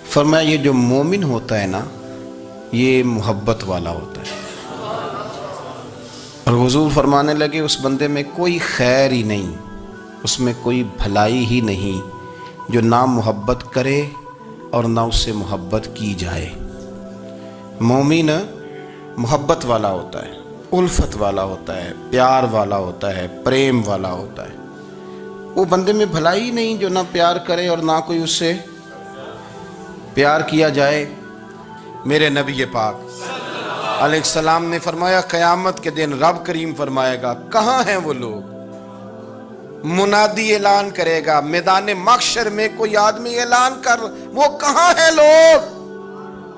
فرمایا یہ جو مومن ہوتا ہے نا یہ محبت والا ہوتا ہے، اور حضور فرمانے لگے اس بندے میں کوئی خیر ہی نہیں، اس میں کوئی بھلائی ہی نہیں جو نہ محبت کرے اور نہ اس سے محبت کی جائے۔ مومن محبت والا ہوتا ہے، الفت والا ہوتا ہے، پیار والا ہوتا ہے، پریم والا ہوتا ہے۔ وہ بندے میں بھلائی ہی نہیں جو نہ پیار کرے اور نہ کوئی اس سے پیار کیا جائے۔ میرے نبی پاک علیہ السلام نے فرمایا قیامت کے دن رب کریم فرمائے گا کہاں ہیں وہ لوگ؟ منادی اعلان کرے گا میدان محشر میں، کوئی آدمی اعلان کر وہ کہاں ہیں لوگ؟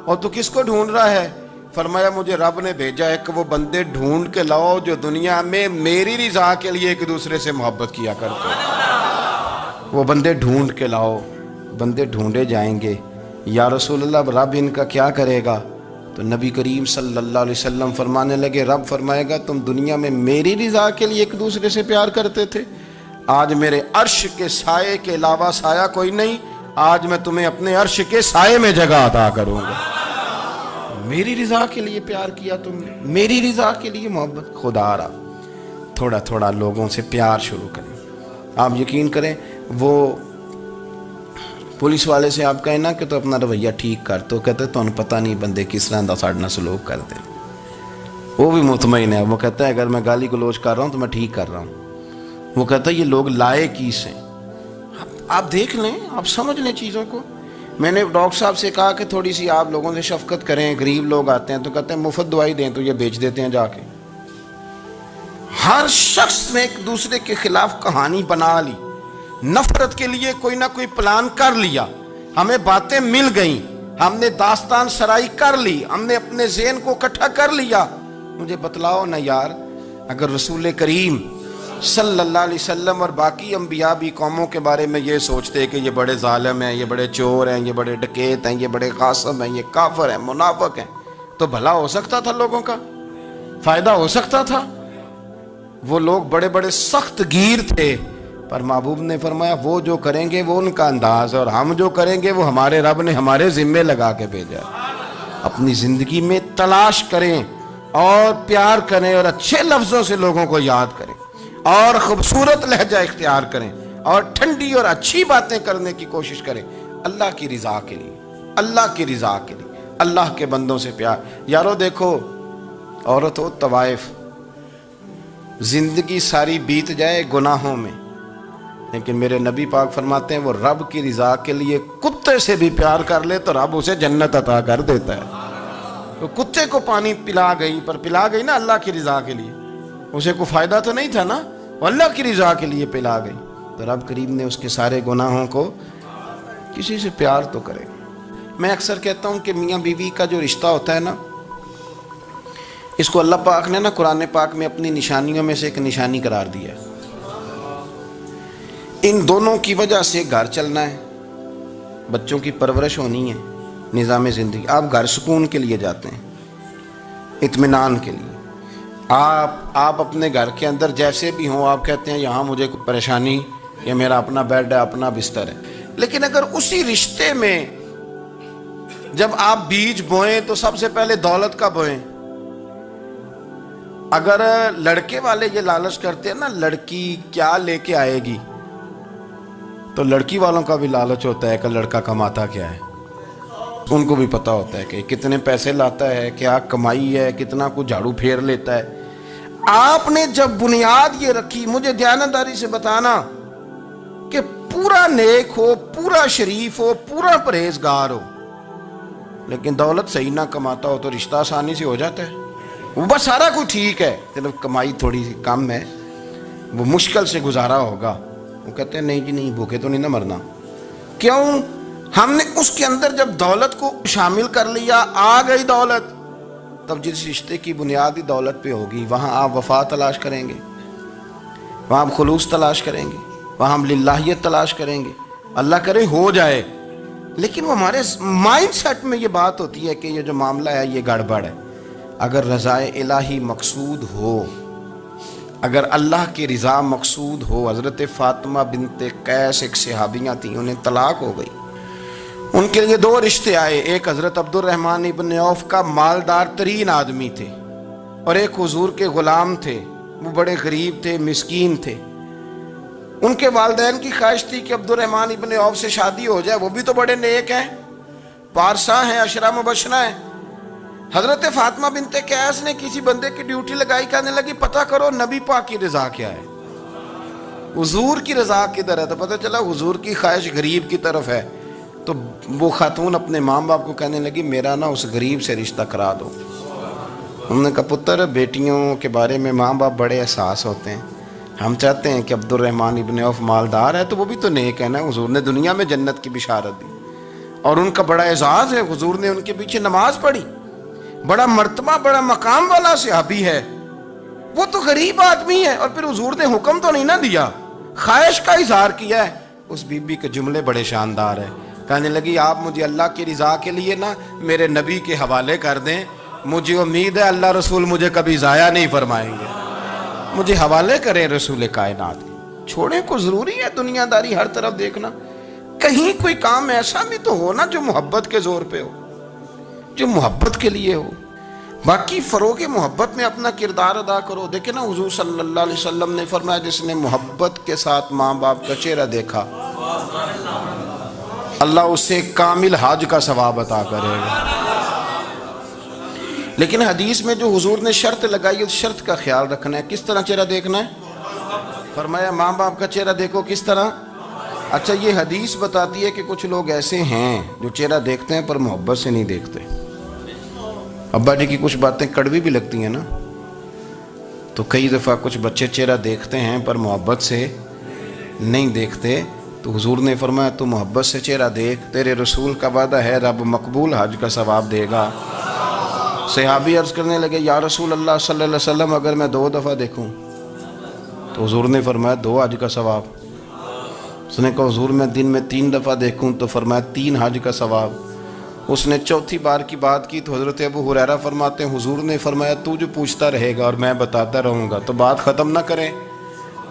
اور تو کس کو ڈھونڈ رہا ہے؟ فرمایا مجھے رب نے بھیجا ہے کہ وہ بندے ڈھونڈ کے لاؤ جو دنیا میں میری رضا کے لیے ایک دوسرے سے محبت کیا کرتے ہیں۔ وہ بندے ڈھونڈ کے لاؤ۔ بندے ڈھونڈے جائیں گے۔ یا رسول اللہ رب ان کا کیا کرے گا؟ تو نبی کریم صلی اللہ علیہ وسلم فرمانے لگے رب فرمائے گا تم دنیا میں میری رضا کے لیے ایک دوسرے سے پیار کرتے تھے، آج میرے عرش کے سائے کے علاوہ سایہ کوئی نہیں، آج میں تمہیں اپنے عرش کے سائے میں جگہ عطا کروں گا۔ میری رضا کے لیے پیار کیا تم نے، میری رضا کے لیے محبت۔ خدا را تھوڑا تھوڑا لوگوں سے پیار شروع کریں۔ آپ یقین کریں وہ پولیس والے سے آپ کہیں نا کہ تو اپنا رویہ ٹھیک کر، تو کہتے تو انہیں پتہ نہیں بندے کس طرح دا ساڑھنا سلوک کرتے ہیں۔ وہ بھی مطمئن ہے، وہ کہتا ہے اگر میں گالی گلوچ کر رہا ہوں تو میں ٹھیک کر رہا ہوں۔ وہ کہتا ہے یہ لوگ لائے کی سے۔ آپ دیکھ لیں، آپ سمجھ لیں چیزوں کو۔ میں نے ڈاکٹر صاحب سے کہا کہ تھوڑی سی آپ لوگوں سے شفقت کریں، غریب لوگ آتے ہیں تو کہتے ہیں مفت دوائی دیں تو یہ بیچ دیتے ہیں جا کے۔ ہر شخص نے ایک دوسرے کے خلاف کہانی بنا لی، نفرت کے لیے کوئی نہ کوئی پلان کر لیا، ہمیں باتیں مل گئیں، ہم نے داستان سرائی کر لی، ہم نے اپنے ذہن کو اکٹھا کر لیا۔ مجھے بتلاؤ نا یار، اگر رسول کریم صلی اللہ علیہ وسلم اور باقی انبیاء بھی قوموں کے بارے میں یہ سوچتے کہ یہ بڑے ظالم ہیں، یہ بڑے چور ہیں، یہ بڑے ڈکیت ہیں، یہ بڑے غاصب ہیں، یہ کافر ہیں، منافق ہیں، تو بھلا ہو سکتا تھا، لوگوں کا فائدہ ہو سکتا تھا۔ وہ لوگ بڑے بڑے سخت گیر تھے، پر محبوب نے فرمایا وہ جو کریں گے وہ ان کا انداز ہے، اور ہم جو کریں گے وہ ہمارے رب نے ہمارے ذمے لگا کے بھیجا ہے۔ اپنی زندگی میں تلاش کریں اور پیار کریں اور اچھے لفظوں سے لوگوں کو یاد کریں اور خوبصورت لہجہ اختیار کریں اور ٹھنڈی اور اچھی باتیں کرنے کی کوشش کریں، اللہ کی رضا کے لیے، اللہ کی رضا کے لیے، اللہ کے بندوں سے پیار۔ یارو دیکھو، عورت ہو طوائف، زندگی ساری بیت جائے گناہوں میں، لیکن میرے نبی پاک فرماتے ہیں وہ رب کی رضا کے لیے کتے سے بھی پیار کر لے تو رب اسے جنت عطا کر دیتا ہے۔ تو کتے کو پانی پلا گئی، پر پلا گئی نا اللہ کی رضا کے لیے، اسے کوئی فائدہ تو نہیں تھا نا، وہ اللہ کی رضا کے لیے پلا گئی، تو رب کریم نے اس کے سارے گناہوں کو، کسی سے پیار تو کرے۔ میں اکثر کہتا ہوں کہ میاں بیوی کا جو رشتہ ہوتا ہے نا، اس کو اللہ پاک نے نا قرآن پاک میں اپنی نشانیوں میں سے ایک نشانی قرار دیا ہے۔ ان دونوں کی وجہ سے گھر چلنا ہے، بچوں کی پرورش ہونی ہے، نظام زندگی۔ آپ گھر سکون کے لیے جاتے ہیں، اطمینان کے لیے، آپ اپنے گھر کے اندر جیسے بھی ہوں آپ کہتے ہیں یہاں مجھے کوئی پریشانی، یہ میرا اپنا بیڈ ہے، اپنا بستر ہے۔ لیکن اگر اسی رشتے میں جب آپ بیج بوئیں تو سب سے پہلے دولت کا بوئیں۔ اگر لڑکے والے یہ لالچ کرتے ہیں نا لڑکی کیا لے کے آئے گی، تو لڑکی والوں کا بھی لالچ ہوتا ہے کہ لڑکا کماتا کیا ہے، ان کو بھی پتہ ہوتا ہے کہ کتنے پیسے لاتا ہے، کیا کمائی ہے، کتنا کو جھاڑو پھیر لیتا ہے۔ آپ نے جب بنیاد یہ رکھی، مجھے دیانتداری سے بتانا کہ پورا نیک ہو، پورا شریف ہو، پورا پرہیزگار ہو، لیکن دولت صحیح نہ کماتا ہو تو رشتہ آسانی سے ہو جاتا ہے۔ وہ بس سارا کچھ ٹھیک ہے، صرف کمائی تھوڑی سی کم ہے، وہ مشکل سے گزارا ہوگا، وہ کہتے ہیں نہیں جی نہیں، بھوکے تو نہیں نہ مرنا۔ کیوں؟ ہم نے اس کے اندر جب دولت کو شامل کر لیا، آ گئی دولت، تب جس رشتے کی بنیادی دولت پہ ہوگی وہاں آپ وفا تلاش کریں گے، وہاں آپ خلوص تلاش کریں گے، وہاں ہم للہیت تلاش کریں گے، اللہ کرے ہو جائے۔ لیکن وہ ہمارے مائنڈ سیٹ میں یہ بات ہوتی ہے کہ یہ جو معاملہ ہے یہ گڑبڑ ہے۔ اگر رضا الہی مقصود ہو، اگر اللہ کی رضا مقصود ہو، حضرت فاطمہ بنت قیس ایک صحابیہ تھیں، انہیں طلاق ہو گئی، ان کے لیے دو رشتے آئے، ایک حضرت عبدالرحمن ابن عوف کا مالدار ترین آدمی تھے، اور ایک حضور کے غلام تھے، وہ بڑے غریب تھے، مسکین تھے۔ ان کے والدین کی خواہش تھی کہ عبدالرحمن ابن عوف سے شادی ہو جائے، وہ بھی تو بڑے نیک ہیں، پارسا ہیں، عشرہ مبشرہ ہیں۔ حضرت فاطمہ بنت قیس نے کسی بندے کی ڈیوٹی لگائی، کہنے لگی پتہ کرو نبی پاک کی رضا کیا ہے، حضور کی رضا کدھر ہے؟ تو پتہ چلا حضور کی خواہش غریب کی طرف ہے۔ تو وہ خاتون اپنے ماں باپ کو کہنے لگی میرا نا اس غریب سے رشتہ کرا دو۔ انہوں نے کہا پتر، بیٹیوں کے بارے میں ماں باپ بڑے احساس ہوتے ہیں، ہم چاہتے ہیں کہ عبدالرحمن ابن عوف مالدار ہے تو وہ بھی تو نیک ہے نا، حضور نے دنیا میں جنت کی بشارت دی اور ان کا بڑا اعزاز ہے، حضور نے ان کے پیچھے نماز پڑھی، بڑا مرتبہ بڑا مقام والا صحابی ہے، وہ تو غریب آدمی ہے، اور پھر حضور نے حکم تو نہیں نہ دیا، خواہش کا اظہار کیا ہے۔ اس بی بی کے جملے بڑے شاندار ہیں، کہنے لگی آپ مجھے اللہ کی رضا کے لیے نا میرے نبی کے حوالے کر دیں، مجھے امید ہے اللہ رسول مجھے کبھی ضائع نہیں فرمائیں گے، مجھے حوالے کریں رسول کائنات کے۔ چھوڑیں کو ضروری ہے دنیا داری ہر طرف دیکھنا، کہیں کوئی کام ایسا بھی تو ہو نا جو محبت کے زور پہ ہو، جو محبت کے لیے ہو، باقی فروغ محبت میں اپنا کردار ادا کرو۔ دیکھیں نا حضور صلی اللہ علیہ وسلم نے فرمایا جس نے محبت کے ساتھ ماں باپ کا چہرہ دیکھا اللہ اسے کامل حج کا ثواب عطا کرے گا۔ لیکن حدیث میں جو حضور نے شرط لگائی اس شرط کا خیال رکھنا ہے، کس طرح چہرہ دیکھنا ہے؟ فرمایا ماں باپ کا چہرہ دیکھو، کس طرح؟ اچھا یہ حدیث بتاتی ہے کہ کچھ لوگ ایسے ہیں جو چہرہ دیکھتے ہیں پر محبت سے نہیں دیکھتے۔ ابا جی کی کچھ باتیں کڑوی بھی لگتی ہیں نا، تو کئی دفعہ کچھ بچے چہرہ دیکھتے ہیں پر محبت سے نہیں دیکھتے، تو حضور نے فرمایا تو محبت سے چہرہ دیکھ، تیرے رسول کا وعدہ ہے رب مقبول حج کا ثواب دے گا۔ صحابی عرض کرنے لگے یا رسول اللہ صلی اللہ علیہ وسلم اگر میں 2 دفعہ دیکھوں؟ تو حضور نے فرمایا 2 حج کا ثواب۔ اس نے کہا حضور میں دن میں 3 دفعہ دیکھوں؟ تو فرمایا 3 حج کا ثواب۔ اس نے چوتھی بار کی بات کی تو حضرت ابو ہریرہ فرماتے ہیں حضور نے فرمایا تو جو پوچھتا رہے گا اور میں بتاتا رہوں گا تو بات ختم نہ کریں،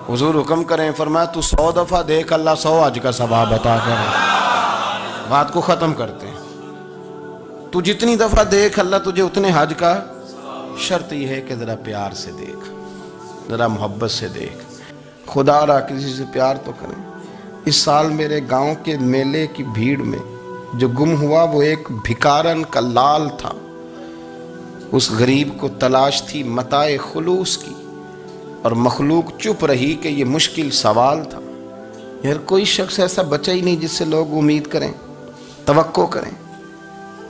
حضور حکم کریں، فرمایا تو 100 دفعہ دیکھ اللہ 100 حج کا ثواب عطا کرے، بات کو ختم کرتے ہیں۔ تو جتنی دفعہ دیکھ اللہ تجھے اتنے حج کا، شرط یہ ہے کہ ذرا پیار سے دیکھ، ذرا محبت سے دیکھ، خدا را کسی سے پیار تو کریں۔ اس سال میرے گاؤں کے میلے کی بھیڑ میں جو گم ہوا وہ ایک بھکارن کا لال تھا، اس غریب کو تلاش تھی متاع خلوص کی، اور مخلوق چپ رہی کہ یہ مشکل سوال تھا۔ یار کوئی شخص ایسا بچا ہی نہیں جس سے لوگ امید کریں، توقع کریں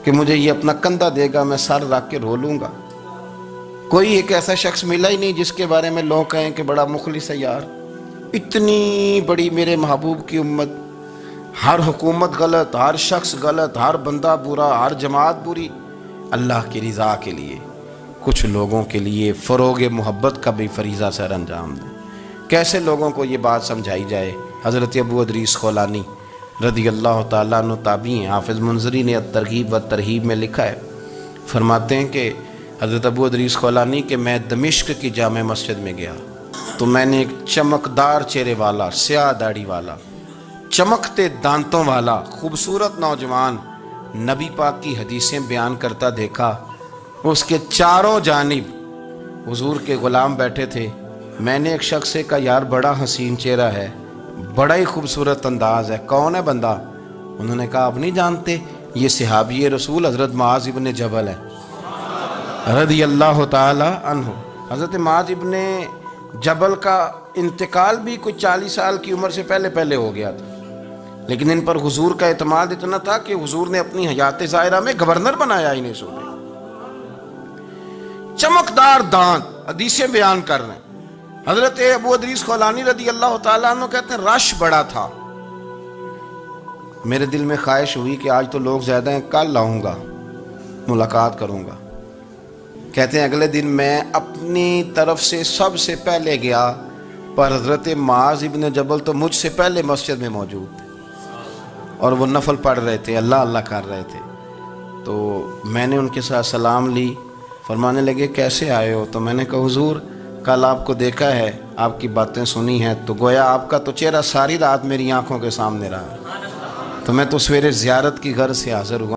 کہ مجھے یہ اپنا کندھا دے گا میں سر رکھ کے رو لوں گا۔ کوئی ایک ایسا شخص ملا ہی نہیں جس کے بارے میں لوگ کہیں کہ بڑا مخلص ہے یار، اتنی بڑی میرے محبوب کی امت، ہر حکومت غلط، ہر شخص غلط، ہر بندہ برا، ہر جماعت بری، اللہ کی رضا کے لیے کچھ لوگوں کے لیے فروغ محبت کا بھی فریضہ سر انجام دیں۔ کیسے لوگوں کو یہ بات سمجھائی جائے؟ حضرت ابو ادریس خولانی رضی اللہ تعالیٰ عنہ تابعی ہیں، حافظ منذری نے الترغیب و ترہیب میں لکھا ہے، فرماتے ہیں کہ حضرت ابو ادریس خولانی کہ میں دمشق کی جامع مسجد میں گیا تو میں نے ایک چمکدار چہرے والا، سیاہ داڑھی والا، چمکتے دانتوں والا خوبصورت نوجوان نبی پاک کی حدیثیں بیان کرتا دیکھا۔ اس کے چاروں جانب حضور کے غلام بیٹھے تھے۔ میں نے ایک شخص سے کہا یار بڑا حسین چہرہ ہے، بڑا ہی خوبصورت انداز ہے، کون ہے بندہ؟ انہوں نے کہا آپ نہیں جانتے، یہ صحابی رسول حضرت معاذ ابن جبل ہے رضی اللہ تعالی عنہ۔ حضرت معاذ ابن جبل کا انتقال بھی کوئی 40 سال کی عمر سے پہلے ہو گیا تھا، لیکن ان پر حضور کا اعتماد اتنا تھا کہ حضور نے اپنی حیات ظاہرہ میں گورنر بنایا انہیں صوبے۔ چمکدار دانت، حدیثیں بیان کر رہے ہیں۔ حضرت ابو ادریس خولانی رضی اللہ تعالیٰ عنہ کہتے ہیں رش بڑا تھا، میرے دل میں خواہش ہوئی کہ آج تو لوگ زیادہ ہیں، کل لاؤں گا ملاقات کروں گا۔ کہتے ہیں اگلے دن میں اپنی طرف سے سب سے پہلے گیا، پر حضرت معاذ ابن جبل تو مجھ سے پہلے مسجد میں موجود تھے اور وہ نفل پڑھ رہے تھے، اللہ اللہ کر رہے تھے۔ تو میں نے ان کے ساتھ سلام لی، فرمانے لگے کیسے آئے ہو؟ تو میں نے کہا حضور کل آپ کو دیکھا ہے، آپ کی باتیں سنی ہیں، تو گویا آپ کا تو چہرہ ساری رات میری آنکھوں کے سامنے رہا۔ تو میں تو سویرے زیارت کی غرض سے حاضر ہوا